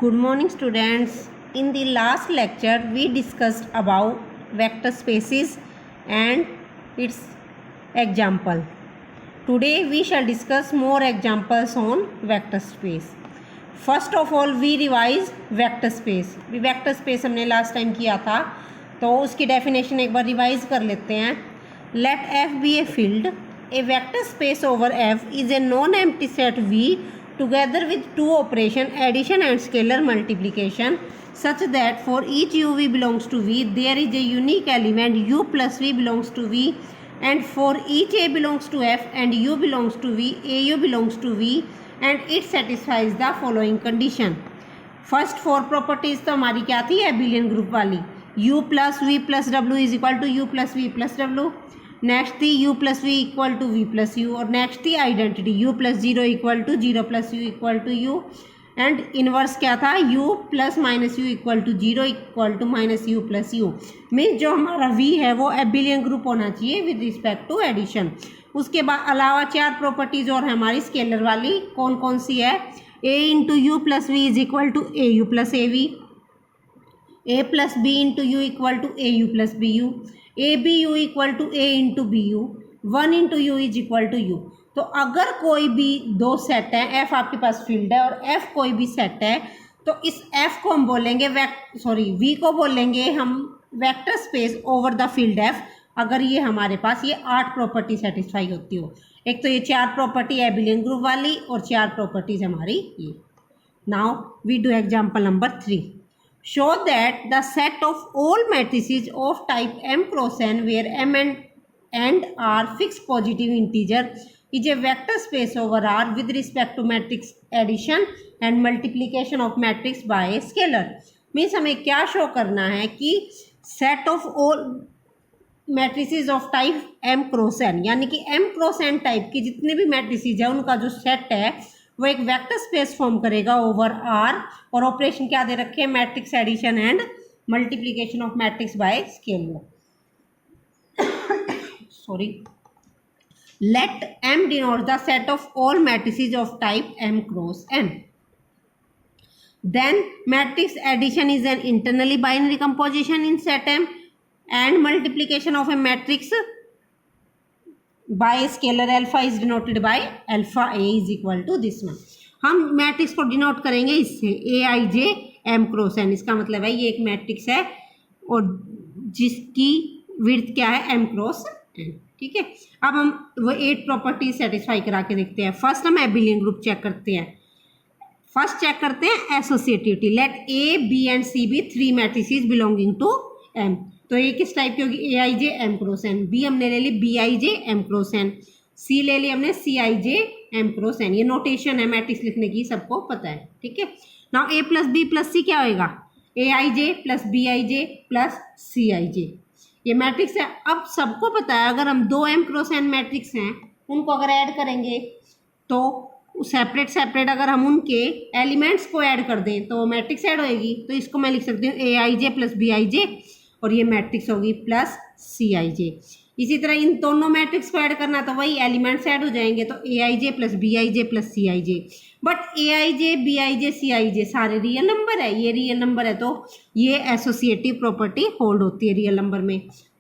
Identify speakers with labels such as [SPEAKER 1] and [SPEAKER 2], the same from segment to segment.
[SPEAKER 1] Good morning students. In the last lecture we discussed about vector spaces and its example. Today we shall discuss more examples on vector space. First of all we revise vector space. Vector space हमने last time किया था तो उसकी definition एक बार revise कर लेते हैं. Let F be a field. A vector space over F is a non-empty set V together with two operation addition and scalar multiplication such that for each uv belongs to V there is a unique element u plus v belongs to V, and for each a belongs to F and u belongs to V, au belongs to V and it satisfies the following condition. First four properties तो हमारी क्या थी abelian group वाली, u plus V plus W is equal to U plus V plus W. Next थी u plus V equal to V plus U, और next थी identity u plus zero equal to zero plus U equal to U, and inverse क्या था u plus minus U equal to zero equal to minus U plus U. Means जो हमारा v है वो abelian group होना चाहिए with respect to addition. उसके बाद अलावा चार प्रॉपर्टीज और हमारी स्केलर वाली कौन कौन सी है, a into U plus V is equal to A U plus A V, A plus B into U equal to A U plus B U, A B U equal to A into B U, one into U is equal to U. तो अगर कोई भी दो set है, F आपके पास field है और F कोई भी सेट है, तो इस एफ को हम बोलेंगे वी को बोलेंगे हम vector space over the field F, अगर ये हमारे पास ये 8 प्रॉपर्टी सेटिस्फाई होती हो. एक तो ये 4 प्रॉपर्टी एबिलियन ग्रुप वाली और 4 प्रॉपर्टीज हमारी ये. Now we do example number 3. Show that the set of all matrices of type M cross N where M and are fixed positive integer is a vector space over R with respect to matrix addition and multiplication of matrix by a scalar. Means हमें क्या show करना है कि set of all matrices of type M cross N, यानी कि M cross N type की जितने भी matrices है उनका जो सेट है वो एक वेक्टर स्पेस फॉर्म करेगा ओवर आर, और ऑपरेशन क्या दे रखे हैं, matrix addition and multiplication of matrix by scalar. Sorry. Let M denote the set of all matrices of type M cross N. Then matrix addition is an internally binary composition in set M and multiplication of a matrix by scalar alpha is denoted by alpha A is equal to this one. हम matrix को denote करेंगे इससे ए आई जे M cross N. इसका मतलब है ये एक matrix है और जिसकी विड्थ क्या है एम क्रॉस एन. ठीक है. अब हम वो 8 प्रॉपर्टी सेटिस्फाई करा के देखते हैं. फर्स्ट हम एबिलियन ग्रुप चेक करते हैं. फर्स्ट चेक करते हैं associativity. Let A B and C be 3 matrices belonging to M. तो ये किस टाइप की होगी, A I J M cross N. B हमने ले ली बी आई जे एम क्रॉस एन. सी ले ली हमने C i J M cross n. ये नोटेशन है मैट्रिक्स लिखने की, सबको पता है. ठीक है. Now A plus B plus C क्या होएगा, A I J plus B I J plus C i j. ये मैट्रिक्स है. अब सबको पता है अगर हम 2 एम क्रॉस एन मैट्रिक्स हैं उनको अगर ऐड करेंगे तो सेपरेट सेपरेट अगर हम उनके एलिमेंट्स को ऐड कर दें तो मैट्रिक्स ऐड होएगी. तो इसको मैं लिख सकती हूँ ए आई जे प्लस बी आई जे और ये मैट्रिक्स होगी प्लस सी आई जे. इसी तरह इन दोनों मैट्रिक्स को ऐड करना तो वही एलिमेंट्स ऐड हो जाएंगे, तो A I J plus B I J plus C i j. But A I j B I j C i j सारे रियल नंबर है, ये रियल नंबर है तो ये एसोसिएटिव प्रॉपर्टी होल्ड होती है रियल नंबर में.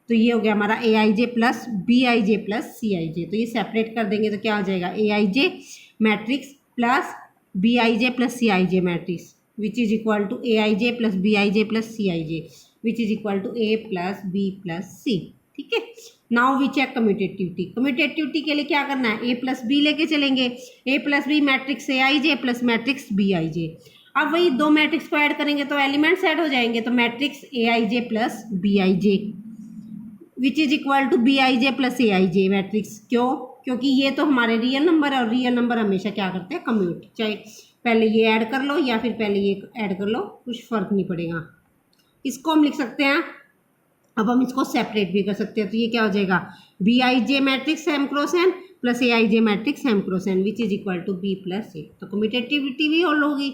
[SPEAKER 1] तो ये हो गया हमारा A I J plus B I J plus C i j. तो ये सेपरेट कर देंगे तो क्या हो जाएगा, A I J matrix plus B I J plus C i J matrix which is equal to A I J plus B I J plus C i J which is equal to A plus B plus C. ठीक है. Now we check commutativity. Commutativity के लिए क्या करना है, A plus B लेके चलेंगे. A plus B matrix A I J plus matrix B I j. अब वही 2 मैट्रिक्स को ऐड करेंगे तो एलिमेंट्स ऐड हो जाएंगे, तो matrix A I J plus B I J which is equal to B I J plus A I J matrix. क्यों, क्योंकि ये तो हमारे रियल नंबर है और रियल नंबर हमेशा क्या करते हैं, कम्यूट. चाहे पहले ये ऐड कर लो या फिर पहले ये ऐड कर लो, कुछ फर्क नहीं पड़ेगा. इसको हम लिख सकते हैं. अब हम इसको सेपरेट भी कर सकते हैं. तो ये क्या हो जाएगा, B I J matrix M cross N plus A I J matrix M cross N which is equal to B plus A. तो कम्यूटेटिविटी भी होल्ड होगी.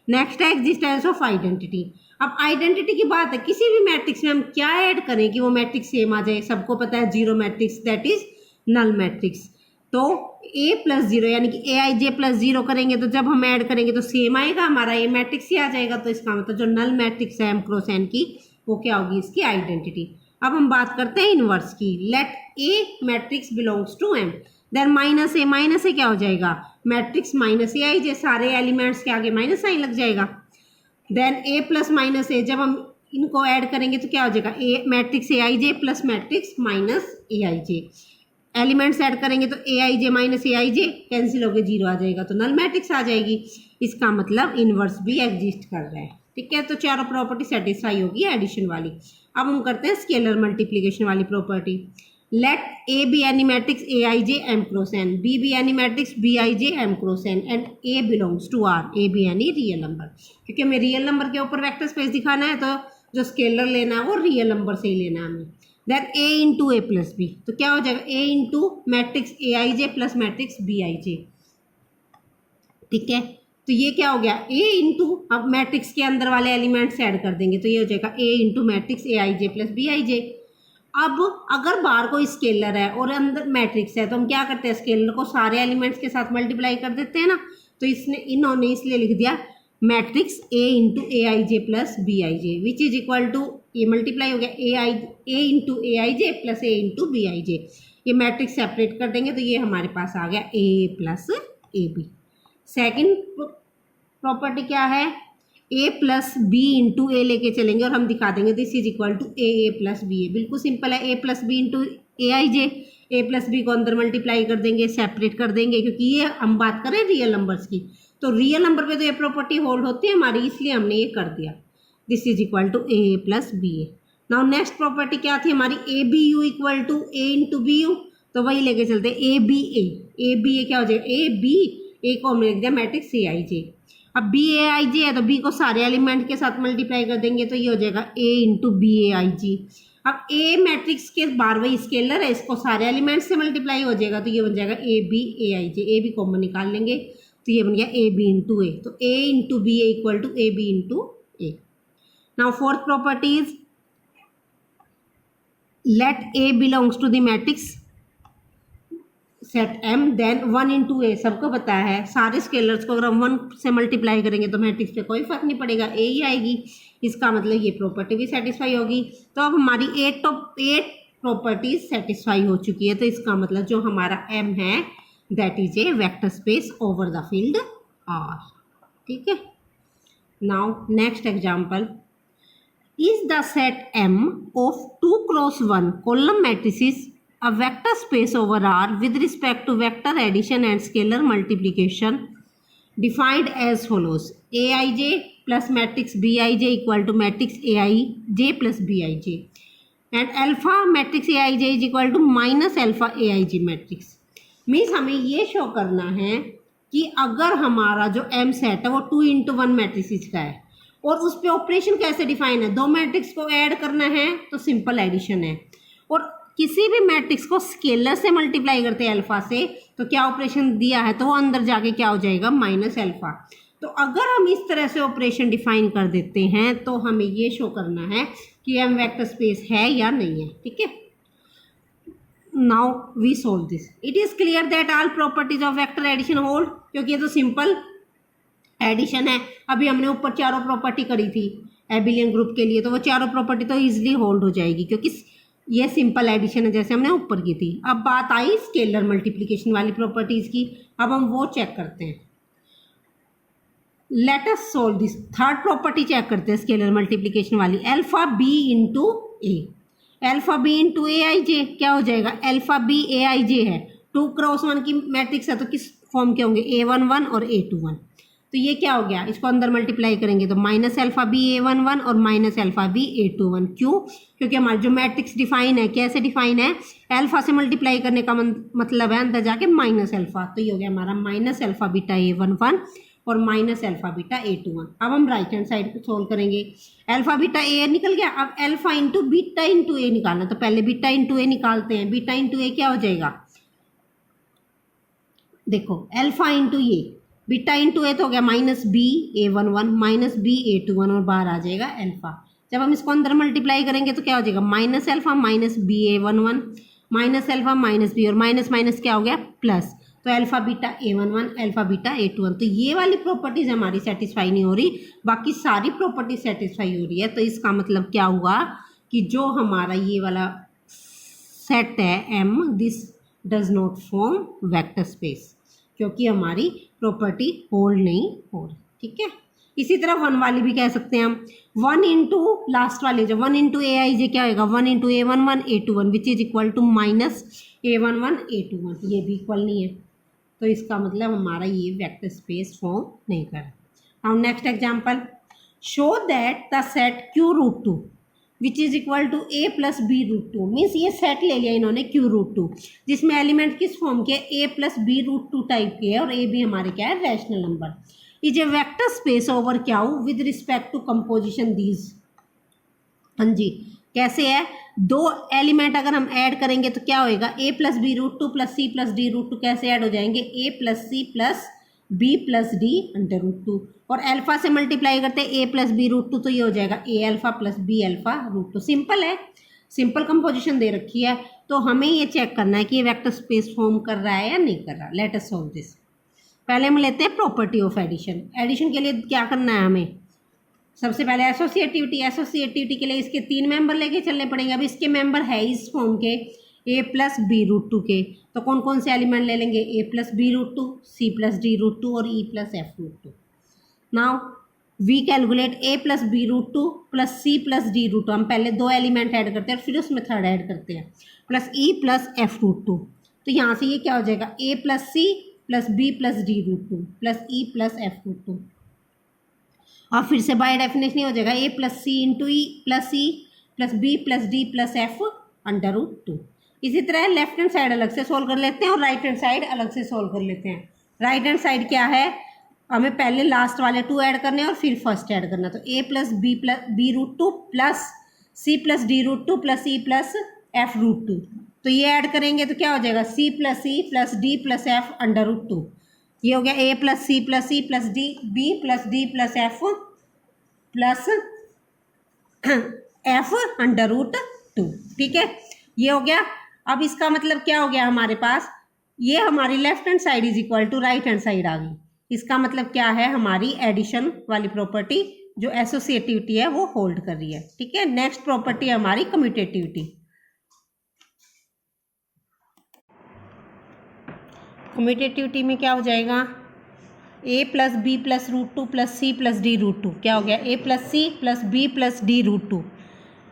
[SPEAKER 1] नेक्स्ट है एग्जिस्टेंस ऑफ आइडेंटिटी. अब आइडेंटिटी की बात है, किसी भी मैट्रिक्स में हम क्या ऐड करें कि वो मैट्रिक्स सेम आ जाए. सबको पता है zero matrix that is null matrix. तो ए प्लस जीरो यानी कि ए आई जे प्लस जीरो करेंगे तो जब हम ऐड करेंगे तो सेम आएगा, हमारा ए मैट्रिक्स ही आ जाएगा। तो इसका मतलब जो नल मैट्रिक्स है एम क्रॉस एन की वो क्या होगी, इसकी आइडेंटिटी। अब हम बात करते हैं इनवर्स की। Let A matrix belongs to M, then minus A क्या हो जाएगा, matrix minus A I j, सारे एलिमेंट्स के आगे माइनस साइन लग जाएगा। Then A plus minus A, जब हम इनको ऐड करेंगे तो क्या हो जाएगा, A matrix A I J plus matrix minus A I j. Elements add करेंगे तो A I j minus A I j cancel होकर जीरो आ जाएगा, तो नल मैट्रिक्स आ जाएगी। इसका मतलब इनवर्स भी एग्जिस्ट कर रहा है। ठीक है, तो चारों प्रॉपर्टी सेटिस्फाई होगी एडिशन वाली। अब हम करते हैं स्केलर मल्टीप्लिकेशन वाली property. Let A be any matrix A I J M cross N, B be any matrix B I J M cross N, and A belongs to R, A be any real number. क्योंकि हमें real number के ऊपर vector space दिखाना है, तो जो scalar लेना है वो रियल नंबर से ही लेना है हमें। Then A into A plus B, तो क्या हो जाएगा, A into matrix A I J plus matrix B I j. ठीक है, तो ये क्या हो गया, ए इंटू, अब मैट्रिक्स के अंदर वाले एलिमेंट्स ऐड कर देंगे तो ये हो जाएगा A into matrix A I J plus B I j. अब अगर बाहर कोई स्केलर है और अंदर मैट्रिक्स है तो हम क्या करते हैं, स्केलर को सारे एलिमेंट्स के साथ मल्टीप्लाई कर देते हैं ना। तो इन्होंने इसलिए लिख दिया matrix A into A I J plus B I J, which is equal to, ये मल्टीप्लाई हो गया A into A I J plus A into B I j. ये मैट्रिक्स सेपरेट कर देंगे तो ये हमारे पास आ गया A plus A B. Second property क्या है, A plus B into A लेके चलेंगे और हम दिखा देंगे this is equal to A plus B A. बिल्कुल सिंपल है, A plus B into A I J, A plus B को अंदर मल्टीप्लाई कर देंगे, सेपरेट कर देंगे, क्योंकि ये हम बात कर रहे हैं रियल नंबर्स की। तो रियल नंबर पे तो ये प्रॉपर्टी होल्ड होती है हमारी, इसलिए हमने ये कर दिया, this is equal to A plus B A. Now next property क्या थी हमारी, A B U equal to A into B U, तो वही लेके चलते हैं ए बी ए क्या हो जाएगा, ए बी, ए को हमने लिख दिया मैट्रिक्स ए आई जे। अब बी ए आई जे है तो बी को सारे एलिमेंट के साथ मल्टीप्लाई कर देंगे तो ये हो जाएगा ए इंटू बी ए आई जी। अब ए मैट्रिक्स के बार वही स्केलर है, इसको सारे एलिमेंट से मल्टीप्लाई हो जाएगा तो ये बन जाएगा A B A I J. A B common निकाल लेंगे तो ये बन गया ए बी इंटू ए, तो A into B A equal to A B into A. Now fourth property is let A belongs to the matrix set M, then one into A. सबको पता है सारे स्केलर्स को अगर हम वन से multiply करेंगे तो मैट्रिक्स पे कोई फर्क नहीं पड़ेगा, ए ही आएगी। इसका मतलब ये प्रॉपर्टी भी सेटिस्फाई होगी। तो अब हमारी एट प्रॉपर्टीज सेटिस्फाई हो चुकी है, तो इसका मतलब जो हमारा एम है that is a vector space over the field R. ठीक है, now next example, is the set M of 2 cross 1 column matrices a vector space over R with respect to vector addition and scalar multiplication defined as follows: Aij plus matrix Bij equal to matrix Aij plus Bij, and alpha matrix Aij is equal to minus alpha Aij matrix। Means हमें ये show करना है कि अगर हमारा जो M set है वो 2 इंटू 1 मैट्रिसेस का है और उस पर ऑपरेशन कैसे डिफाइन है, दो मैट्रिक्स को ऐड करना है तो सिंपल एडिशन है, और किसी भी मैट्रिक्स को स्केलर से मल्टीप्लाई करते हैं अल्फा से तो क्या ऑपरेशन दिया है, तो वो अंदर जाके क्या हो जाएगा, माइनस अल्फा। तो अगर हम इस तरह से ऑपरेशन डिफाइन कर देते हैं तो हमें ये शो करना है कि एम वेक्टर स्पेस है या नहीं है। ठीक है, now we solve this. It is clear that all properties of vector addition hold, क्योंकि ये तो सिंपल एडिशन है। अभी हमने ऊपर चारों प्रॉपर्टी करी थी एबिलियन ग्रुप के लिए, तो वो चारों प्रॉपर्टी तो ईजिली होल्ड हो जाएगी क्योंकि ये सिंपल एडिशन है जैसे हमने ऊपर की थी। अब बात आई स्केलर मल्टीप्लिकेशन वाली प्रॉपर्टीज की, अब हम वो चेक करते हैं। Let us solve this. Third property check करते हैं स्केलर मल्टीप्लिकेशन वाली, alpha B into A. Alpha B into A I J क्या हो जाएगा, अल्फा बी ए आई जे है, 2 क्रॉस 1 की मैट्रिक्स है तो किस फॉर्म के होंगे, A11 और A21। तो ये क्या हो गया, इसको अंदर मल्टीप्लाई करेंगे तो माइनस अल्फा बी A11 और माइनस अल्फा बी A21। क्यों, क्योंकि हमारा जो मैट्रिक्स डिफाइन है कैसे डिफाइन है, अल्फा से मल्टीप्लाई करने का मतलब है अंदर जाके माइनस अल्फा। तो ये हो गया हमारा माइनस अल्फा बीटा A11 और माइनस अल्फा बीटा A21। अब हम राइट हैंड साइड को सोल्व करेंगे। अल्फा बीटा ए निकल गया, अब अल्फा इंटू बीटा इंटू ए निकालना, तो पहले बीटा इंटू ए निकालते हैं। बीटा इंटू ए क्या हो जाएगा, देखो alpha into A, beta into A तो हो गया minus B A11 minus B A21 और बाहर आ जाएगा अल्फा। जब हम इसको अंदर मल्टीप्लाई करेंगे तो क्या हो जाएगा, minus alpha minus B A11। Minus alpha minus B, और माइनस माइनस क्या हो गया प्लस, तो alpha beta A11 alpha beta A21। तो ये वाली प्रॉपर्टीज हमारी सेटिस्फाई नहीं हो रही, बाकी सारी प्रॉपर्टी सेटिस्फाई हो रही है। तो इसका मतलब क्या हुआ कि जो हमारा ये वाला सेट है M, this does not form vector space, क्योंकि हमारी प्रॉपर्टी होल्ड नहीं हो रही। ठीक है, इसी तरह 1 वाली भी कह सकते हैं हम। 1 इंटू लास्ट वाले जो 1 इंटू AI क्या होगा 1 into A11 A21 which is equal to minus A11 A21, ये भी इक्वल नहीं है, तो इसका मतलब हमारा ये वेक्टर स्पेस फॉर्म नहीं कर रहा। Now next example, show that the set Q√2 which is equal to A plus B√2, means ये सेट ले लिया इन्होंने Q√2 जिसमें एलिमेंट किस फॉर्म के A प्लस B√2 टाइप के है, और A भी हमारे क्या है rational number, is a vector space over क्या हो with respect to composition these. हाँ जी, कैसे है, दो एलिमेंट अगर हम ऐड करेंगे तो क्या होएगा A plus B√2 plus C plus D√2 कैसे ऐड हो जाएंगे A plus C plus B plus D √2, और अल्फा से मल्टीप्लाई करते हैं A प्लस B√2 तो ये हो जाएगा A alpha plus B alpha √2। Simple है, सिंपल कंपोजिशन दे रखी है, तो हमें ये चेक करना है कि ये वेक्टर स्पेस फॉर्म कर रहा है या नहीं कर रहा। Let us solve this. पहले हम लेते हैं प्रॉपर्टी ऑफ एडिशन। एडिशन के लिए क्या करना है हमें, सबसे पहले एसोसिएटिविटी। एसोसिएटिविटी के लिए इसके 3 मेंबर लेके चलने पड़ेंगे। अब इसके मेंबर है इस फॉर्म के A प्लस B√2 के, तो कौन कौन से एलिमेंट ले लेंगे A plus B√2, C plus D√2 और E plus F√2। Now we calculate A plus B√2 plus C plus D√2, हम पहले 2 एलिमेंट ऐड करते हैं और फिर उसमें थर्ड ऐड करते हैं, प्लस E प्लस F√2। तो यहाँ से ये क्या हो जाएगा A plus C plus B plus D√2 plus E plus F√2, और फिर से बाय डेफिनेशन हो जाएगा A plus C into E plus E plus B plus D plus F√2। इसी तरह लेफ्ट हैंड साइड अलग से सोल्व कर लेते हैं और राइट हैंड साइड अलग से सोल्व कर लेते हैं। राइट हैंड साइड क्या है, हमें पहले लास्ट वाले 2 ऐड करने हैं और फिर फर्स्ट ऐड करना, तो A plus B√2 plus C plus D√2 plus E plus F√2, तो ये ऐड करेंगे तो क्या हो जाएगा C plus E plus D plus F√2। ये हो गया A plus C plus E plus D B plus D plus F plus F√2। ठीक है, ये हो गया। अब इसका मतलब क्या हो गया हमारे पास, ये हमारी left hand side is equal to right hand side आ गई। इसका मतलब क्या है, हमारी एडिशन वाली प्रॉपर्टी जो एसोसिएटिविटी है वो होल्ड कर रही है। ठीक है, नेक्स्ट प्रॉपर्टी है हमारी कम्यूटेटिविटी। कम्यूटेटिविटी में क्या हो जाएगा, A plus B plus √2 plus C plus D√2, क्या हो गया A plus C plus B plus D√2।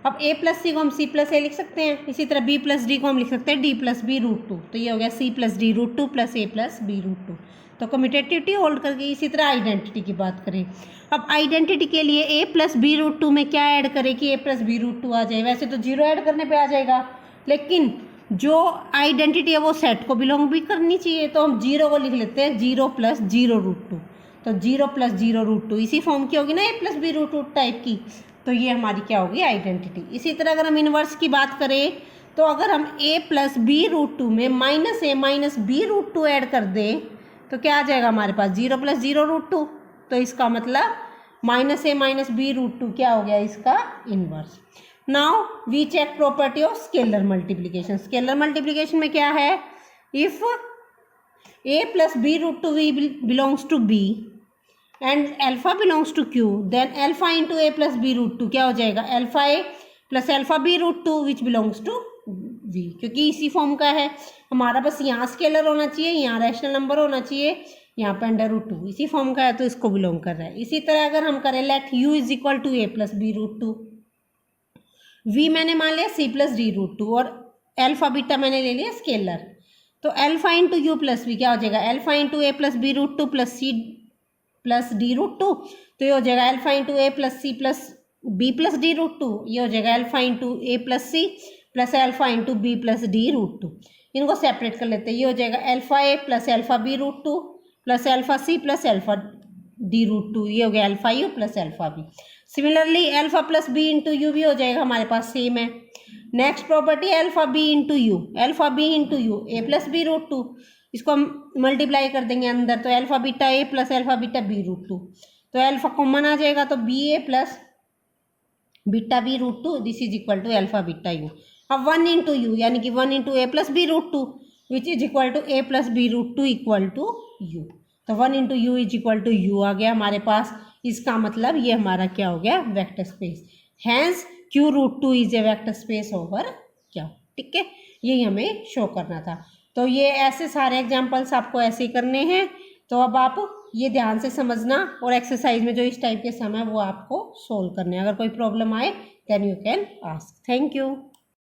[SPEAKER 1] अब A प्लस C को हम C प्लस A लिख सकते हैं, इसी तरह B प्लस D को हम लिख सकते हैं D प्लस B√2, तो ये हो गया C plus D√2 plus A plus B√2। तो कम्यूटेटिविटी होल्ड करके। इसी तरह आइडेंटिटी की बात करें, अब आइडेंटिटी के लिए A प्लस B√2 में क्या ऐड करें कि A प्लस B√2 आ जाए। वैसे तो 0 ऐड करने पे आ जाएगा, लेकिन जो आइडेंटिटी है वो सेट को बिलोंग भी करनी चाहिए, तो हम 0 को लिख लेते हैं 0 प्लस 0√2, तो 0 प्लस 0√2 इसी फॉर्म की होगी ना A प्लस B√2 टाइप की, तो ये हमारी क्या होगी आइडेंटिटी। इसी तरह अगर हम इन्वर्स की बात करें, तो अगर हम A प्लस B√2 में minus A minus B√2 add कर दें तो क्या आ जाएगा हमारे पास 0 प्लस 0√2, तो इसका मतलब माइनस A माइनस B√2 क्या हो गया इसका inverse. Now we check property of scalar multiplication. Scalar multiplication में क्या है, if A plus B√2 belongs to B and alpha belongs to Q, then alpha into A plus B√2 क्या हो जाएगा alpha A plus alpha B√2 which belongs to V, क्योंकि इसी form का है हमारा, बस यहाँ स्केलर होना चाहिए, यहाँ रैशनल नंबर होना चाहिए, यहाँ पे √2 इसी फॉर्म का है तो इसको बिलोंग कर रहा है। इसी तरह अगर हम करें let U is equal to A plus B√2, V मैंने मान लिया C प्लस D√2 और अल्फा बीटा मैंने ले लिया स्केलर, तो alpha into U plus V क्या हो जाएगा alpha into A plus B√2 plus C plus D√2, तो ये हो जाएगा alpha into A plus C plus B plus D√2, ये हो जाएगा alpha into A plus C plus alpha into B plus D√2। इनको सेपरेट कर लेते हैं, ये हो जाएगा alpha A plus alpha B√2 plus alpha C plus alpha D√2, ये हो गया alpha U plus alpha B। Similarly alpha plus B into U भी हो जाएगा हमारे पास, सेम है। Next property alpha B into U, alpha B into U A plus B√2, इसको हम मल्टीप्लाई कर देंगे अंदर, तो alpha beta A plus alpha beta B√2, तो अल्फा कॉमन आ जाएगा तो BA plus beta B√2 this is equal to alpha beta U. अब 1 इंटू यू यानी कि 1 into A plus B root two which is equal to A plus B root two equal to U. तो 1 into U is equal to U आ गया हमारे पास। इसका मतलब ये हमारा क्या हो गया, vector space. Hence Q root two is a vector space over क्या, ठीक है, यही हमें शो करना था। तो ये ऐसे सारे एग्जाम्पल्स आपको ऐसे ही करने हैं। तो अब आप ये ध्यान से समझना और एक्सरसाइज में जो इस टाइप के सम है वो आपको सोल्व करने हैं। अगर कोई प्रॉब्लम आए then you can ask. Thank you.